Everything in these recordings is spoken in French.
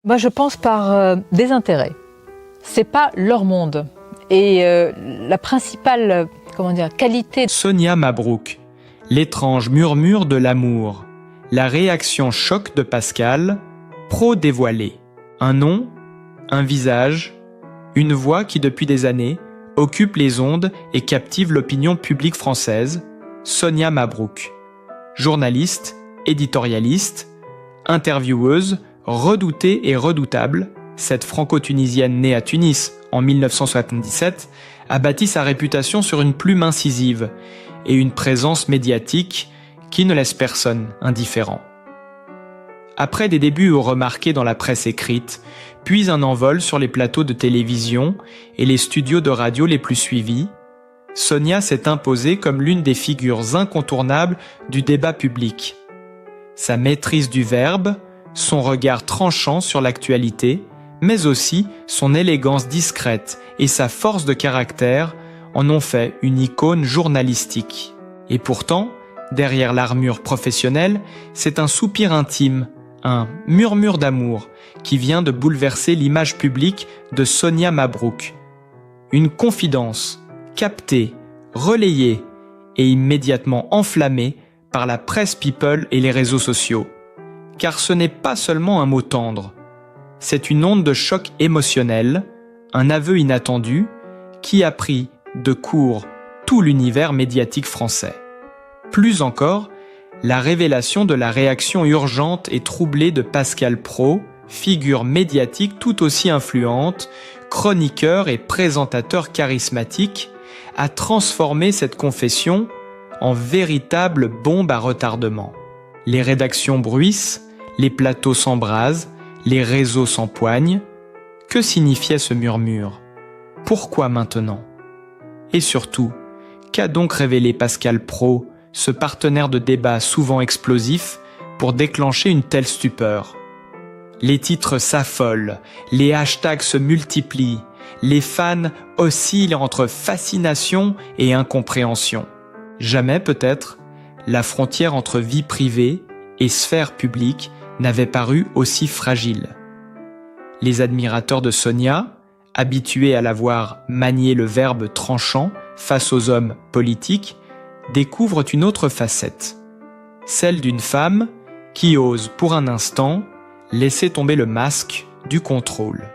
Moi, je pense par désintérêt. C'est pas leur monde. Et la principale, qualité... Sonia Mabrouk, l'étrange murmure de l'amour, la réaction choc de Pascal, pro-dévoilé. Un nom, un visage, une voix qui depuis des années occupe les ondes et captive l'opinion publique française, Sonia Mabrouk. Journaliste, éditorialiste, intervieweuse, redoutée et redoutable, cette franco-tunisienne née à Tunis en 1977 a bâti sa réputation sur une plume incisive et une présence médiatique qui ne laisse personne indifférent. Après des débuts remarqués dans la presse écrite, puis un envol sur les plateaux de télévision et les studios de radio les plus suivis, Sonia s'est imposée comme l'une des figures incontournables du débat public. Sa maîtrise du verbe, son regard tranchant sur l'actualité, mais aussi son élégance discrète et sa force de caractère en ont fait une icône journalistique. Et pourtant, derrière l'armure professionnelle, c'est un soupir intime, un murmure d'amour qui vient de bouleverser l'image publique de Sonia Mabrouk. Une confidence captée, relayée et immédiatement enflammée par la presse people et les réseaux sociaux. Car ce n'est pas seulement un mot tendre, c'est une onde de choc émotionnel, un aveu inattendu qui a pris de court tout l'univers médiatique français. Plus encore, la révélation de la réaction urgente et troublée de Pascal Praud, figure médiatique tout aussi influente, chroniqueur et présentateur charismatique, a transformé cette confession en véritable bombe à retardement. Les rédactions bruissent, les plateaux s'embrasent, les réseaux s'empoignent. Que signifiait ce murmure? Pourquoi maintenant? Et surtout, qu'a donc révélé Pascal Praud, ce partenaire de débat souvent explosif, pour déclencher une telle stupeur? Les titres s'affolent, les hashtags se multiplient, les fans oscillent entre fascination et incompréhension. Jamais peut-être, la frontière entre vie privée et sphère publique n'avait paru aussi fragile. Les admirateurs de Sonia, habitués à la voir manier le verbe tranchant face aux hommes politiques, découvrent une autre facette, celle d'une femme qui ose pour un instant laisser tomber le masque du contrôle.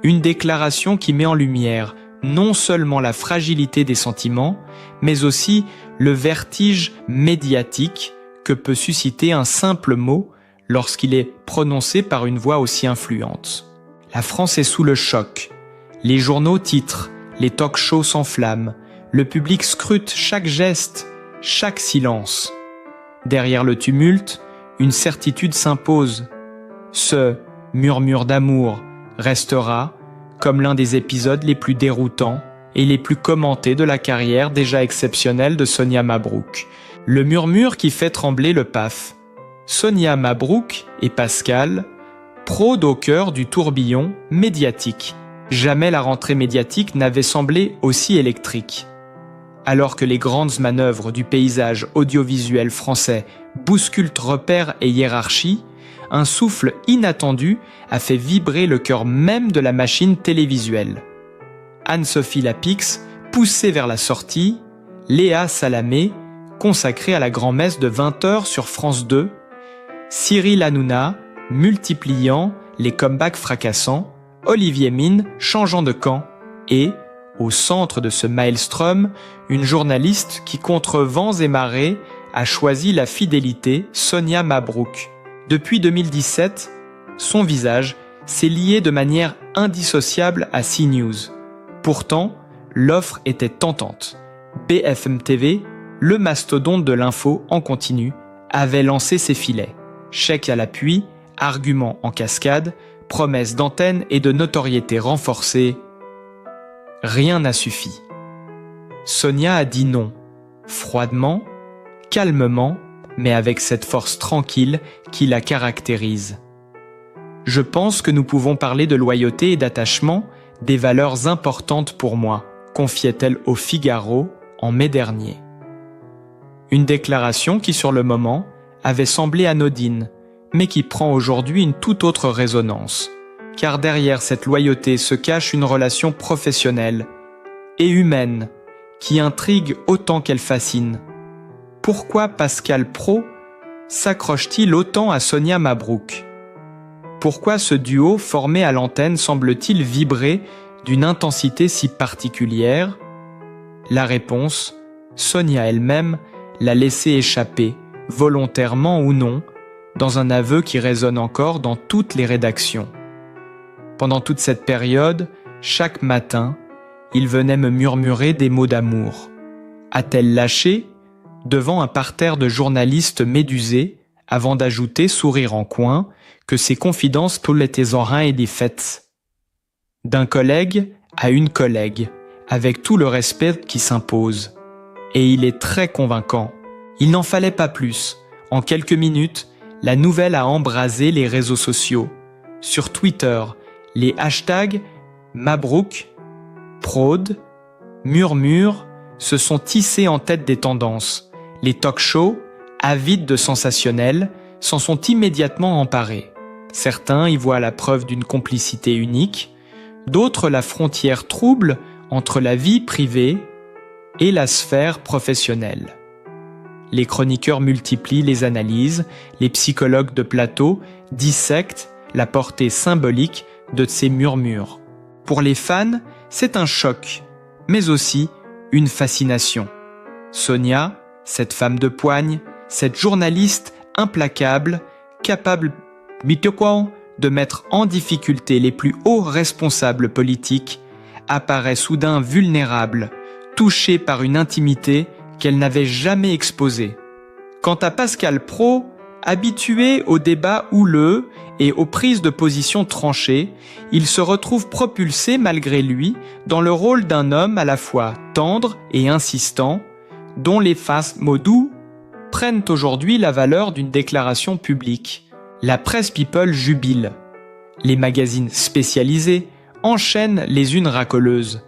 Une déclaration qui met en lumière non seulement la fragilité des sentiments, mais aussi le vertige médiatique que peut susciter un simple mot lorsqu'il est prononcé par une voix aussi influente. La France est sous le choc. Les journaux titrent, les talk-shows s'enflamment, le public scrute chaque geste, chaque silence. Derrière le tumulte, une certitude s'impose. Ce murmure d'amour restera comme l'un des épisodes les plus déroutants et les plus commentés de la carrière déjà exceptionnelle de Sonia Mabrouk. Le murmure qui fait trembler le PAF. Sonia Mabrouk et Pascal, Praud au cœur du tourbillon médiatique. Jamais la rentrée médiatique n'avait semblé aussi électrique. Alors que les grandes manœuvres du paysage audiovisuel français bousculent repères et hiérarchies, un souffle inattendu a fait vibrer le cœur même de la machine télévisuelle. Anne-Sophie Lapix, poussée vers la sortie, Léa Salamé, consacrée à la grand-messe de 20h sur France 2, Cyril Hanouna, multipliant les comebacks fracassants, Olivier Mine changeant de camp et, au centre de ce maelstrom, une journaliste qui, contre vents et marées, a choisi la fidélité, Sonia Mabrouk. Depuis 2017, son visage s'est lié de manière indissociable à CNews. Pourtant, l'offre était tentante. BFM TV, le mastodonte de l'info en continu, avait lancé ses filets. Chèque à l'appui, arguments en cascade, promesses d'antenne et de notoriété renforcée. Rien n'a suffi. Sonia a dit non, froidement, calmement, mais avec cette force tranquille qui la caractérise. Je pense que nous pouvons parler de loyauté et d'attachement, des valeurs importantes pour moi, confiait-elle au Figaro en mai dernier. Une déclaration qui, sur le moment, avait semblé anodine, mais qui prend aujourd'hui une toute autre résonance. Car derrière cette loyauté se cache une relation professionnelle et humaine qui intrigue autant qu'elle fascine. Pourquoi Pascal Praud s'accroche-t-il autant à Sonia Mabrouk? Pourquoi ce duo formé à l'antenne semble-t-il vibrer d'une intensité si particulière? La réponse, Sonia elle-même l'a laissé échapper, volontairement ou non, dans un aveu qui résonne encore dans toutes les rédactions. Pendant toute cette période, chaque matin, il venait me murmurer des mots d'amour. A-t-elle lâché devant un parterre de journalistes médusés, avant d'ajouter, sourire en coin, que ses confidences étaient en rein et des fêtes. D'un collègue à une collègue, avec tout le respect qui s'impose. Et il est très convaincant. Il n'en fallait pas plus. En quelques minutes, la nouvelle a embrasé les réseaux sociaux. Sur Twitter, les hashtags Mabrouk, Praud, Murmure se sont tissés en tête des tendances. Les talk-shows, avides de sensationnel, s'en sont immédiatement emparés. Certains y voient la preuve d'une complicité unique, d'autres la frontière trouble entre la vie privée et la sphère professionnelle. Les chroniqueurs multiplient les analyses, les psychologues de plateau dissectent la portée symbolique de ces murmures. Pour les fans, c'est un choc, mais aussi une fascination. Sonia, cette femme de poigne, cette journaliste implacable, capable de mettre en difficulté les plus hauts responsables politiques, apparaît soudain vulnérable, touchée par une intimité qu'elle n'avait jamais exposée. Quant à Pascal Praud, habitué aux débats houleux et aux prises de position tranchées, il se retrouve propulsé malgré lui dans le rôle d'un homme à la fois tendre et insistant, dont les mots doux prennent aujourd'hui la valeur d'une déclaration publique. La presse people jubile. Les magazines spécialisés enchaînent les unes racoleuses.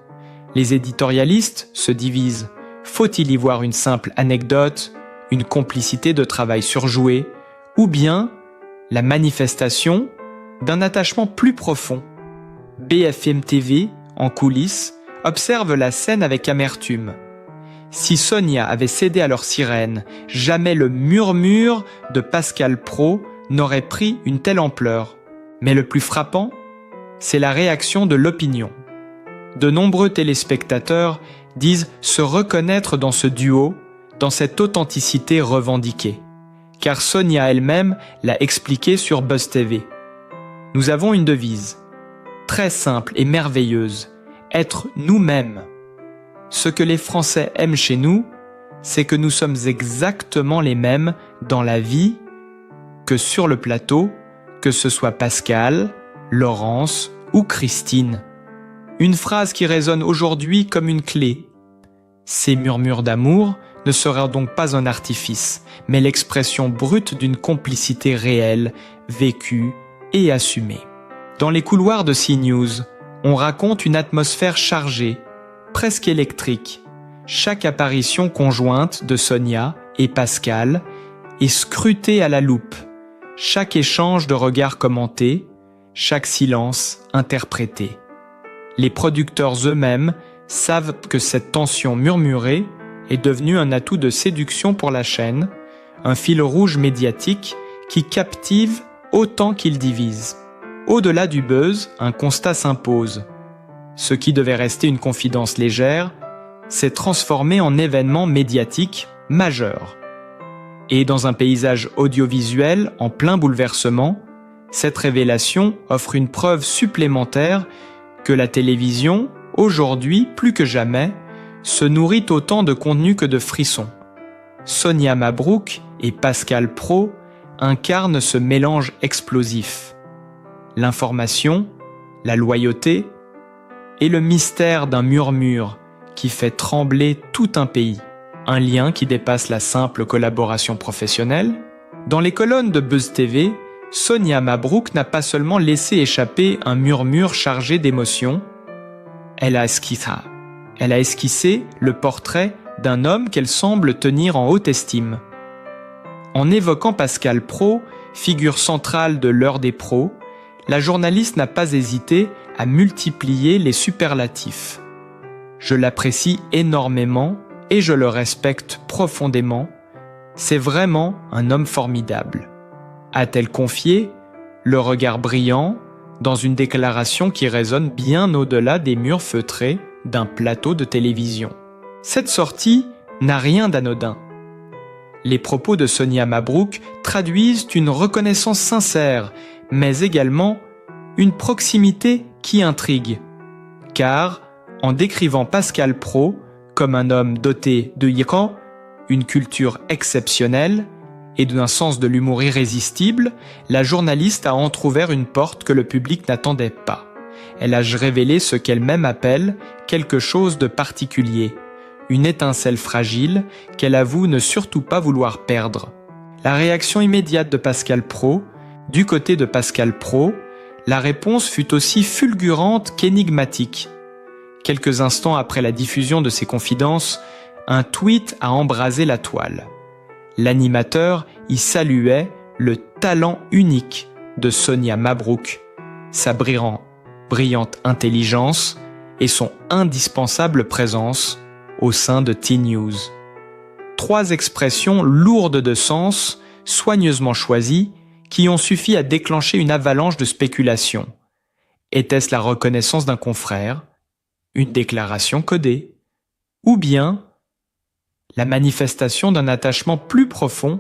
Les éditorialistes se divisent. Faut-il y voir une simple anecdote, une complicité de travail surjouée, ou bien la manifestation d'un attachement plus profond? BFM TV, en coulisses, observe la scène avec amertume. Si Sonia avait cédé à leur sirène, jamais le murmure de Pascal Praud n'aurait pris une telle ampleur. Mais le plus frappant, c'est la réaction de l'opinion. De nombreux téléspectateurs disent se reconnaître dans ce duo, dans cette authenticité revendiquée. Car Sonia elle-même l'a expliqué sur Buzz TV. Nous avons une devise, très simple et merveilleuse, être nous-mêmes. Ce que les Français aiment chez nous, c'est que nous sommes exactement les mêmes dans la vie que sur le plateau, que ce soit Pascal, Laurence ou Christine. Une phrase qui résonne aujourd'hui comme une clé. Ces murmures d'amour ne seraient donc pas un artifice, mais l'expression brute d'une complicité réelle, vécue et assumée. Dans les couloirs de CNews, on raconte une atmosphère chargée, presque électrique. Chaque apparition conjointe de Sonia et Pascal est scrutée à la loupe. Chaque échange de regards commenté, chaque silence interprété. Les producteurs eux-mêmes savent que cette tension murmurée est devenue un atout de séduction pour la chaîne, un fil rouge médiatique qui captive autant qu'il divise. Au-delà du buzz, un constat s'impose. Ce qui devait rester une confidence légère s'est transformé en événement médiatique majeur. Et dans un paysage audiovisuel en plein bouleversement, cette révélation offre une preuve supplémentaire que la télévision, aujourd'hui plus que jamais, se nourrit autant de contenu que de frissons. Sonia Mabrouk et Pascal Praud incarnent ce mélange explosif. L'information, la loyauté et le mystère d'un murmure qui fait trembler tout un pays. Un lien qui dépasse la simple collaboration professionnelle. Dans les colonnes de Buzz TV, Sonia Mabrouk n'a pas seulement laissé échapper un murmure chargé d'émotions, elle a esquissé le portrait d'un homme qu'elle semble tenir en haute estime. En évoquant Pascal Praud, figure centrale de l'heure des pros, la journaliste n'a pas hésité à multiplier les superlatifs. Je l'apprécie énormément et je le respecte profondément. C'est vraiment un homme formidable, a-t-elle confié, le regard brillant, dans une déclaration qui résonne bien au-delà des murs feutrés d'un plateau de télévision. Cette sortie n'a rien d'anodin. Les propos de Sonia Mabrouk traduisent une reconnaissance sincère, mais également une proximité qui intrigue. Car, en décrivant Pascal Praud comme un homme doté de Iran, une culture exceptionnelle et d'un sens de l'humour irrésistible, la journaliste a entrouvert une porte que le public n'attendait pas. Elle a révélé ce qu'elle-même appelle quelque chose de particulier, une étincelle fragile qu'elle avoue ne surtout pas vouloir perdre. La réaction immédiate de Pascal Praud, du côté de Pascal Praud, la réponse fut aussi fulgurante qu'énigmatique. Quelques instants après la diffusion de ses confidences, un tweet a embrasé la toile. L'animateur y saluait le talent unique de Sonia Mabrouk, sa brillante intelligence et son indispensable présence au sein de T-News. 3 expressions lourdes de sens, soigneusement choisies, qui ont suffi à déclencher une avalanche de spéculations. Était-ce la reconnaissance d'un confrère, une déclaration codée, ou bien la manifestation d'un attachement plus profond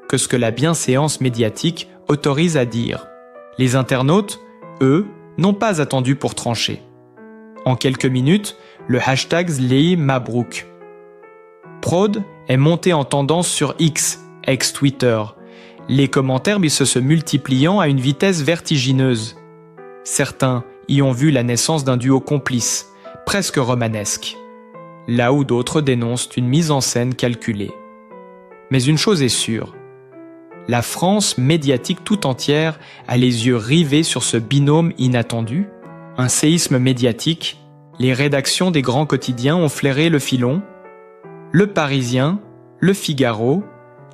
que ce que la bienséance médiatique autorise à dire? Les internautes, eux, n'ont pas attendu pour trancher. En quelques minutes, le hashtag Zlei Mabrouk. Praud est monté en tendance sur X, ex-Twitter, les commentaires se multipliant à une vitesse vertigineuse. Certains y ont vu la naissance d'un duo complice, presque romanesque, là où d'autres dénoncent une mise en scène calculée. Mais une chose est sûre, la France médiatique tout entière a les yeux rivés sur ce binôme inattendu, un séisme médiatique. Les rédactions des grands quotidiens ont flairé le filon, Le Parisien, Le Figaro,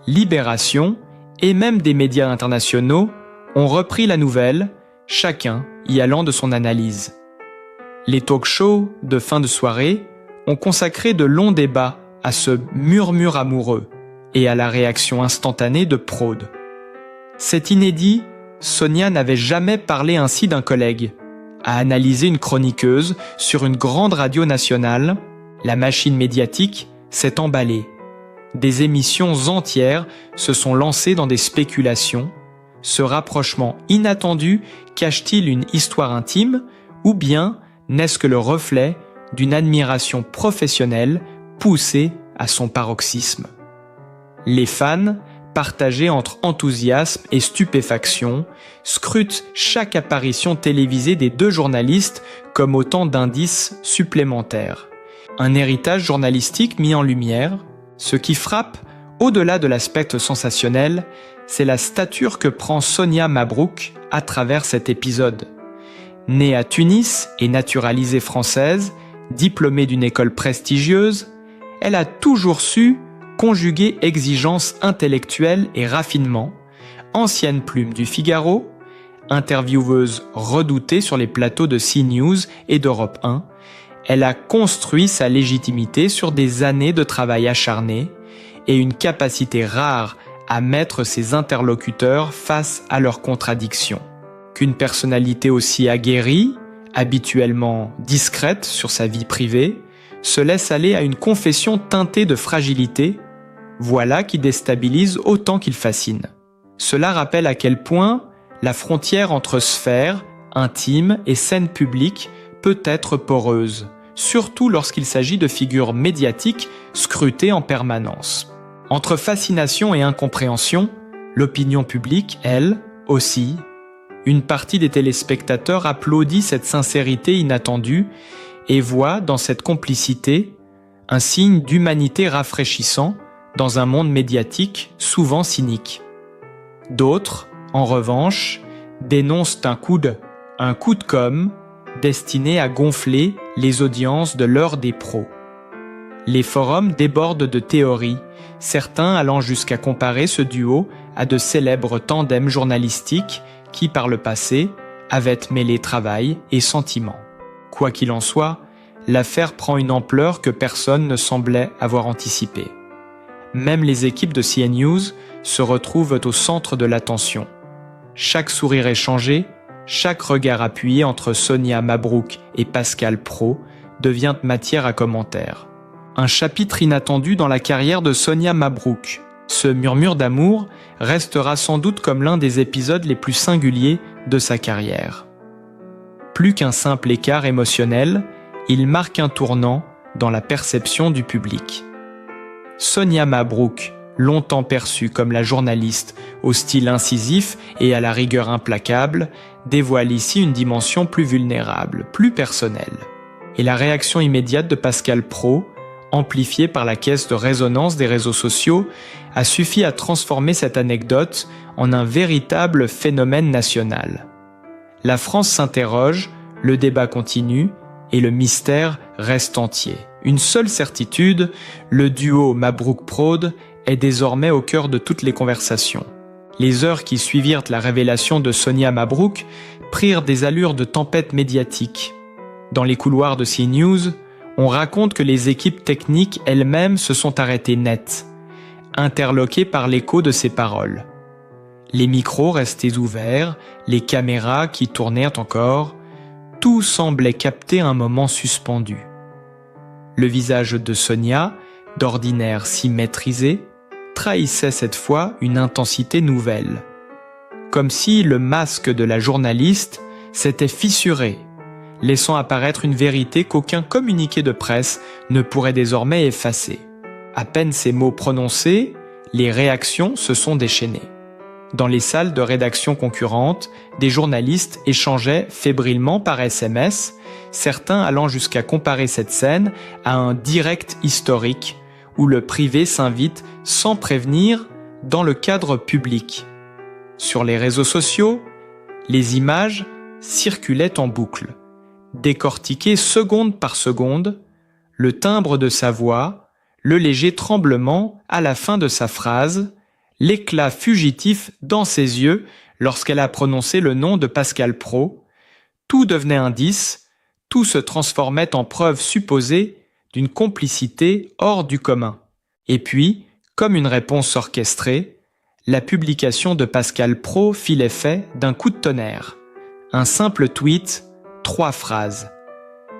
Libération et même des médias internationaux ont repris la nouvelle, chacun y allant de son analyse. Les talk-shows de fin de soirée ont consacré de longs débats à ce murmure amoureux et à la réaction instantanée de Praud. C'est inédit, Sonia n'avait jamais parlé ainsi d'un collègue. A analysé une chroniqueuse sur une grande radio nationale, la machine médiatique s'est emballée. Des émissions entières se sont lancées dans des spéculations. Ce rapprochement inattendu cache-t-il une histoire intime ou bien n'est-ce que le reflet d'une admiration professionnelle poussée à son paroxysme? Les fans, partagés entre enthousiasme et stupéfaction, scrutent chaque apparition télévisée des 2 journalistes comme autant d'indices supplémentaires. Un héritage journalistique mis en lumière. Ce qui frappe, au-delà de l'aspect sensationnel, c'est la stature que prend Sonia Mabrouk à travers cet épisode. Née à Tunis et naturalisée française, diplômée d'une école prestigieuse, elle a toujours su conjuguer exigence intellectuelle et raffinement. Ancienne plume du Figaro, intervieweuse redoutée sur les plateaux de CNews et d'Europe 1, elle a construit sa légitimité sur des années de travail acharné et une capacité rare à mettre ses interlocuteurs face à leurs contradictions. Qu'une personnalité aussi aguerrie, habituellement discrète sur sa vie privée, se laisse aller à une confession teintée de fragilité, voilà qui déstabilise autant qu'il fascine. Cela rappelle à quel point la frontière entre sphère, intime et scène publique peut être poreuse, surtout lorsqu'il s'agit de figures médiatiques scrutées en permanence. Entre fascination et incompréhension, l'opinion publique, elle, aussi. Une partie des téléspectateurs applaudit cette sincérité inattendue et voit dans cette complicité un signe d'humanité rafraîchissant dans un monde médiatique souvent cynique. D'autres, en revanche, dénoncent un coup de com' destiné à gonfler les audiences de l'heure des pros. Les forums débordent de théories, certains allant jusqu'à comparer ce duo à de célèbres tandems journalistiques qui, par le passé, avaient mêlé travail et sentiment. Quoi qu'il en soit, l'affaire prend une ampleur que personne ne semblait avoir anticipée. Même les équipes de CNews se retrouvent au centre de l'attention. Chaque sourire échangé, chaque regard appuyé entre Sonia Mabrouk et Pascal Praud devient matière à commentaires. Un chapitre inattendu dans la carrière de Sonia Mabrouk. Ce murmure d'amour restera sans doute comme l'un des épisodes les plus singuliers de sa carrière. Plus qu'un simple écart émotionnel, il marque un tournant dans la perception du public. Sonia Mabrouk, longtemps perçue comme la journaliste au style incisif et à la rigueur implacable, dévoile ici une dimension plus vulnérable, plus personnelle. Et la réaction immédiate de Pascal Praud, amplifiée par la caisse de résonance des réseaux sociaux, a suffi à transformer cette anecdote en un véritable phénomène national. La France s'interroge, le débat continue et le mystère reste entier. Une seule certitude, le duo Mabrouk-Praud est désormais au cœur de toutes les conversations. Les heures qui suivirent la révélation de Sonia Mabrouk prirent des allures de tempête médiatique. Dans les couloirs de CNews, on raconte que les équipes techniques elles-mêmes se sont arrêtées net, interloquées par l'écho de ses paroles. Les micros restés ouverts, les caméras qui tournèrent encore, tout semblait capter un moment suspendu. Le visage de Sonia, d'ordinaire si maîtrisé, trahissait cette fois une intensité nouvelle. Comme si le masque de la journaliste s'était fissuré, laissant apparaître une vérité qu'aucun communiqué de presse ne pourrait désormais effacer. À peine ces mots prononcés, les réactions se sont déchaînées. Dans les salles de rédaction concurrentes, des journalistes échangeaient fébrilement par SMS, certains allant jusqu'à comparer cette scène à un direct historique où le privé s'invite sans prévenir dans le cadre public. Sur les réseaux sociaux, les images circulaient en boucle, décortiquées seconde par seconde, le timbre de sa voix, le léger tremblement à la fin de sa phrase, l'éclat fugitif dans ses yeux lorsqu'elle a prononcé le nom de Pascal Praud, tout devenait indice, tout se transformait en preuve supposée d'une complicité hors du commun. Et puis, comme une réponse orchestrée, la publication de Pascal Praud fit l'effet d'un coup de tonnerre. Un simple tweet, 3 phrases.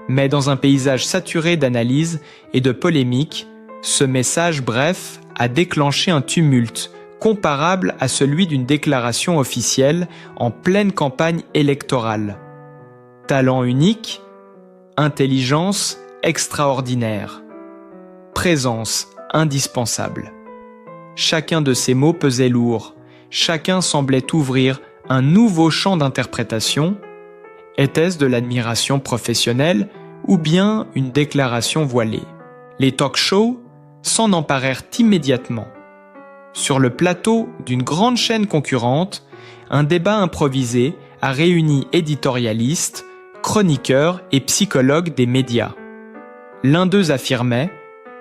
Mais dans un paysage saturé d'analyses et de polémiques, ce message bref a déclenché un tumulte comparable à celui d'une déclaration officielle en pleine campagne électorale. Talent unique, intelligence extraordinaire, présence indispensable. Chacun de ces mots pesait lourd, chacun semblait ouvrir un nouveau champ d'interprétation. Était-ce de l'admiration professionnelle ou bien une déclaration voilée? Les talk-shows s'en emparèrent immédiatement. Sur le plateau d'une grande chaîne concurrente, un débat improvisé a réuni éditorialistes, chroniqueurs et psychologues des médias. L'un d'eux affirmait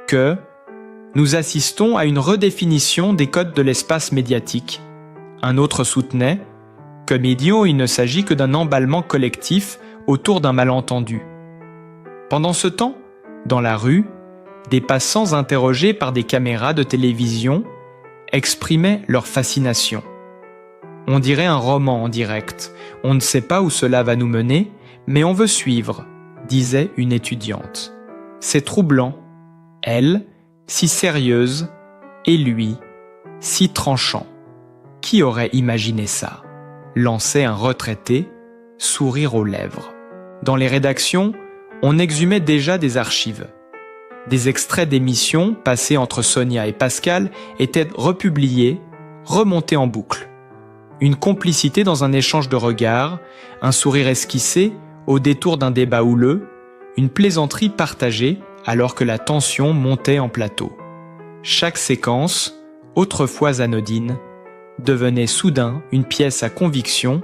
que « nous assistons à une redéfinition des codes de l'espace médiatique ». Un autre soutenait « comme idiot, il ne s'agit que d'un emballement collectif autour d'un malentendu ». Pendant ce temps, dans la rue, des passants interrogés par des caméras de télévision exprimaient leur fascination. On dirait un roman en direct. On ne sait pas où cela va nous mener, mais on veut suivre, disait une étudiante. C'est troublant. Elle, si sérieuse, et lui, si tranchant. Qui aurait imaginé ça? Lançait un retraité, sourire aux lèvres. Dans les rédactions, on exhumait déjà des archives. Des extraits d'émissions passées entre Sonia et Pascal étaient republiés, remontés en boucle. Une complicité dans un échange de regards, un sourire esquissé au détour d'un débat houleux, une plaisanterie partagée alors que la tension montait en plateau. Chaque séquence, autrefois anodine, devenait soudain une pièce à conviction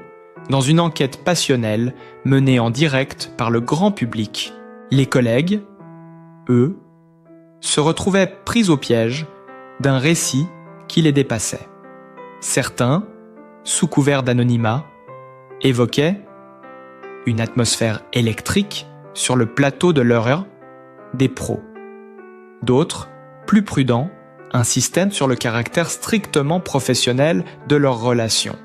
dans une enquête passionnelle menée en direct par le grand public. Les collègues, eux, se retrouvaient pris au piège d'un récit qui les dépassait. Certains, sous couvert d'anonymat, évoquaient une atmosphère électrique sur le plateau de leur heure des pros. D'autres, plus prudents, insistaient sur le caractère strictement professionnel de leur relation.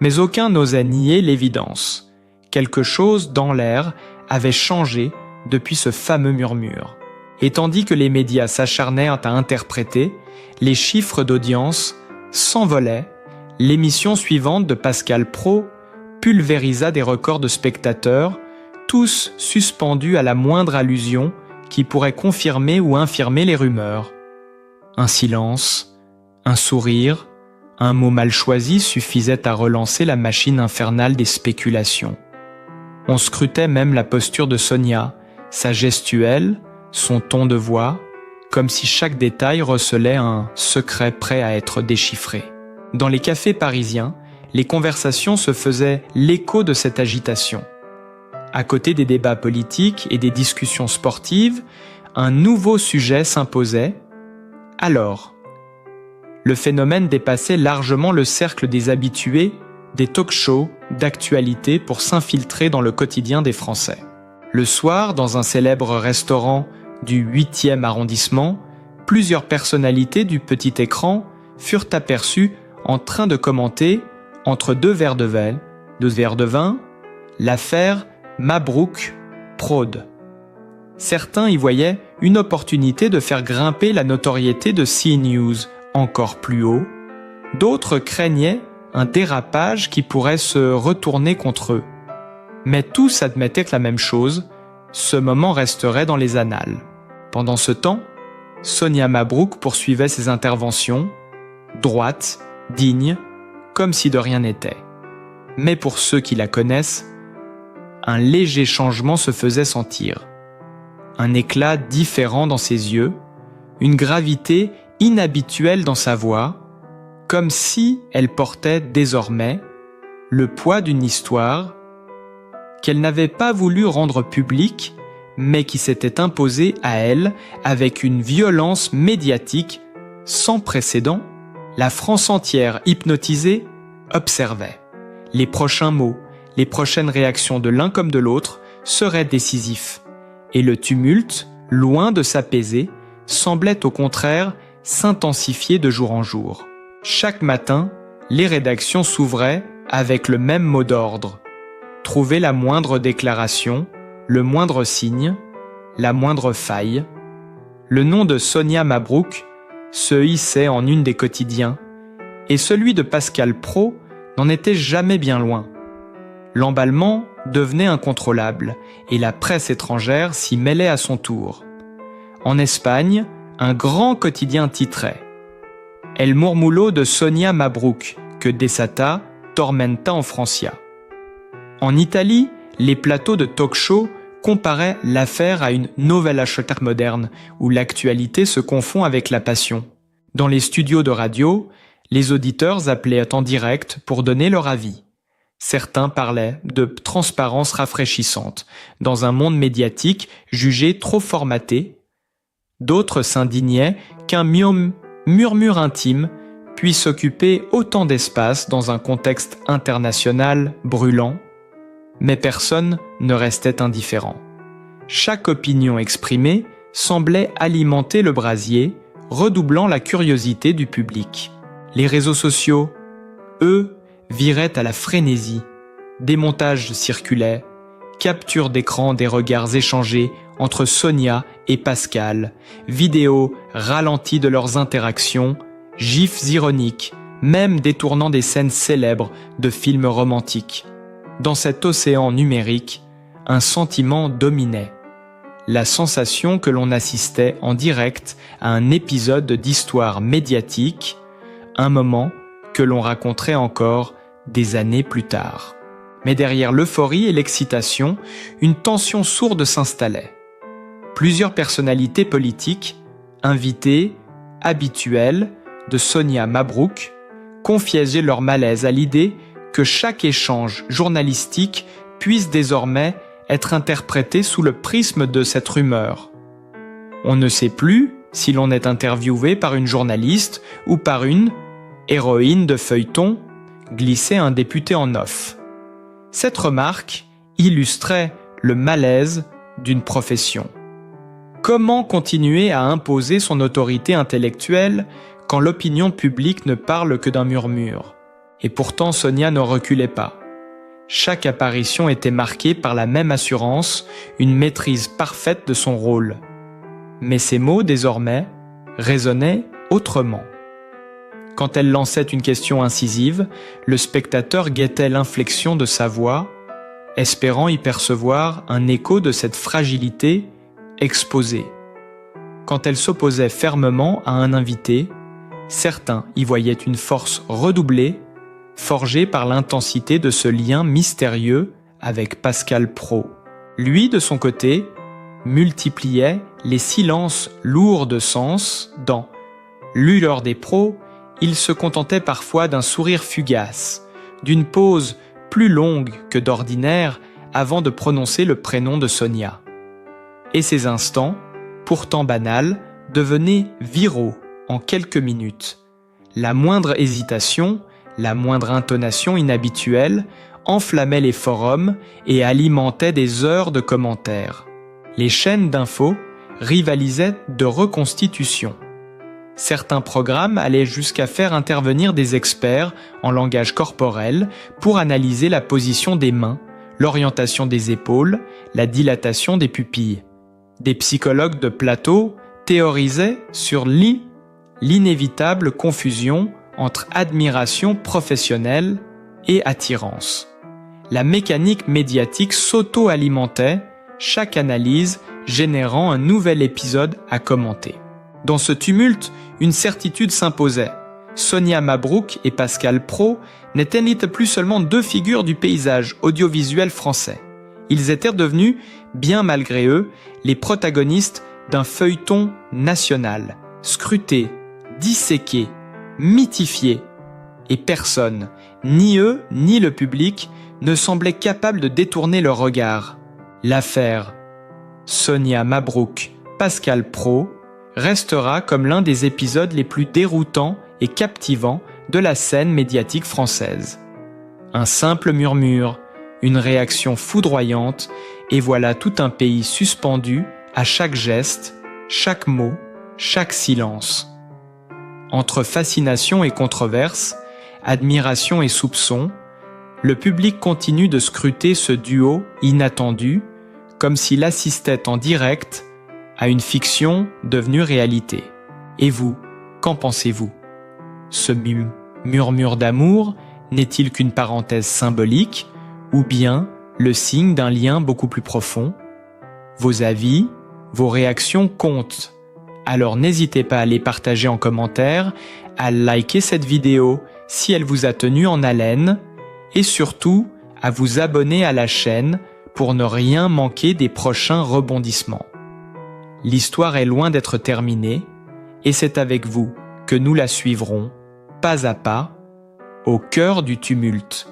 Mais aucun n'osait nier l'évidence. Quelque chose dans l'air avait changé depuis ce fameux murmure. Et tandis que les médias s'acharnèrent à interpréter, les chiffres d'audience s'envolaient. L'émission suivante de Pascal Praud pulvérisa des records de spectateurs, tous suspendus à la moindre allusion qui pourrait confirmer ou infirmer les rumeurs. Un silence, un sourire, un mot mal choisi suffisait à relancer la machine infernale des spéculations. On scrutait même la posture de Sonia, sa gestuelle, son ton de voix, comme si chaque détail recelait un secret prêt à être déchiffré. Dans les cafés parisiens, les conversations se faisaient l'écho de cette agitation. À côté des débats politiques et des discussions sportives, un nouveau sujet s'imposait. Alors, le phénomène dépassait largement le cercle des habitués des talk-shows d'actualité pour s'infiltrer dans le quotidien des Français. Le soir, dans un célèbre restaurant du 8e arrondissement, plusieurs personnalités du petit écran furent aperçues en train de commenter, entre deux verres de vin, l'affaire Mabrouk-Praud. Certains y voyaient une opportunité de faire grimper la notoriété de CNews encore plus haut, d'autres craignaient un dérapage qui pourrait se retourner contre eux. Mais tous admettaient que la même chose, ce moment resterait dans les annales. Pendant ce temps, Sonia Mabrouk poursuivait ses interventions, droite, digne, comme si de rien n'était. Mais pour ceux qui la connaissent, un léger changement se faisait sentir. Un éclat différent dans ses yeux, une gravité inhabituelle dans sa voix, comme si elle portait désormais le poids d'une histoire qu'elle n'avait pas voulu rendre publique, mais qui s'était imposée à elle avec une violence médiatique sans précédent. La France entière, hypnotisée, observait. Les prochains mots, les prochaines réactions de l'un comme de l'autre seraient décisifs. Et le tumulte, loin de s'apaiser, semblait au contraire s'intensifier de jour en jour. Chaque matin, les rédactions s'ouvraient avec le même mot d'ordre. Trouver la moindre déclaration, le moindre signe, la moindre faille. Le nom de Sonia Mabrouk se hissait en une des quotidiens, et celui de Pascal Praud n'en était jamais bien loin. L'emballement devenait incontrôlable, et la presse étrangère s'y mêlait à son tour. En Espagne, un grand quotidien titrait « El murmulo de Sonia Mabrouk, que desata tormenta en Francia ». En Italie, les plateaux de talk-show comparaient l'affaire à une novella moderne, où l'actualité se confond avec la passion. Dans les studios de radio, les auditeurs appelaient en direct pour donner leur avis. Certains parlaient de transparence rafraîchissante, dans un monde médiatique jugé trop formaté. D'autres s'indignaient qu'un murmure intime puisse occuper autant d'espace dans un contexte international brûlant. Mais personne ne restait indifférent. Chaque opinion exprimée semblait alimenter le brasier, redoublant la curiosité du public. Les réseaux sociaux, eux, viraient à la frénésie. Des montages circulaient, captures d'écran des regards échangés entre Sonia et Pascal, vidéos ralenties de leurs interactions, gifs ironiques, même détournant des scènes célèbres de films romantiques. Dans cet océan numérique, un sentiment dominait. La sensation que l'on assistait en direct à un épisode d'histoire médiatique, un moment que l'on raconterait encore des années plus tard. Mais derrière l'euphorie et l'excitation, une tension sourde s'installait. Plusieurs personnalités politiques, invitées, habituelles, de Sonia Mabrouk, confiaient leur malaise à l'idée que chaque échange journalistique puisse désormais être interprété sous le prisme de cette rumeur. On ne sait plus si l'on est interviewé par une journaliste ou par une héroïne de feuilleton, glissait un député en off. Cette remarque illustrait le malaise d'une profession. Comment continuer à imposer son autorité intellectuelle quand l'opinion publique ne parle que d'un murmure? Et pourtant Sonia ne reculait pas. Chaque apparition était marquée par la même assurance, une maîtrise parfaite de son rôle. Mais ses mots, désormais, résonnaient autrement. Quand elle lançait une question incisive, le spectateur guettait l'inflexion de sa voix, espérant y percevoir un écho de cette fragilité exposée. Quand elle s'opposait fermement à un invité, certains y voyaient une force redoublée, forgée par l'intensité de ce lien mystérieux avec Pascal Praud. Lui, de son côté, multipliait les silences lourds de sens dans « L'heure des pros », il se contentait parfois d'un sourire fugace, d'une pause plus longue que d'ordinaire avant de prononcer le prénom de Sonia. Et ces instants, pourtant banals, devenaient viraux en quelques minutes. La moindre hésitation, la moindre intonation inhabituelle enflammait les forums et alimentait des heures de commentaires. Les chaînes d'infos rivalisaient de reconstitution. Certains programmes allaient jusqu'à faire intervenir des experts en langage corporel pour analyser la position des mains, l'orientation des épaules, la dilatation des pupilles. Des psychologues de plateau théorisaient sur l'inévitable confusion entre admiration professionnelle et attirance. La mécanique médiatique s'auto-alimentait, chaque analyse générant un nouvel épisode à commenter. Dans ce tumulte, une certitude s'imposait. Sonia Mabrouk et Pascal Praud n'étaient plus seulement deux figures du paysage audiovisuel français. Ils étaient devenus, bien malgré eux, les protagonistes d'un feuilleton national, scruté, disséqué, mythifié. Et personne, ni eux ni le public, ne semblait capable de détourner leur regard. L'affaire Sonia Mabrouk, Pascal Praud restera comme l'un des épisodes les plus déroutants et captivants de la scène médiatique française. Un simple murmure, une réaction foudroyante, et voilà tout un pays suspendu à chaque geste, chaque mot, chaque silence. Entre fascination et controverse, admiration et soupçon, le public continue de scruter ce duo inattendu, comme s'il assistait en direct à une fiction devenue réalité. Et vous, qu'en pensez-vous? Ce murmure d'amour n'est-il qu'une parenthèse symbolique ou bien le signe d'un lien beaucoup plus profond? Vos avis, vos réactions comptent. Alors n'hésitez pas à les partager en commentaire, à liker cette vidéo si elle vous a tenu en haleine et surtout à vous abonner à la chaîne pour ne rien manquer des prochains rebondissements. L'histoire est loin d'être terminée et c'est avec vous que nous la suivrons, pas à pas, au cœur du tumulte.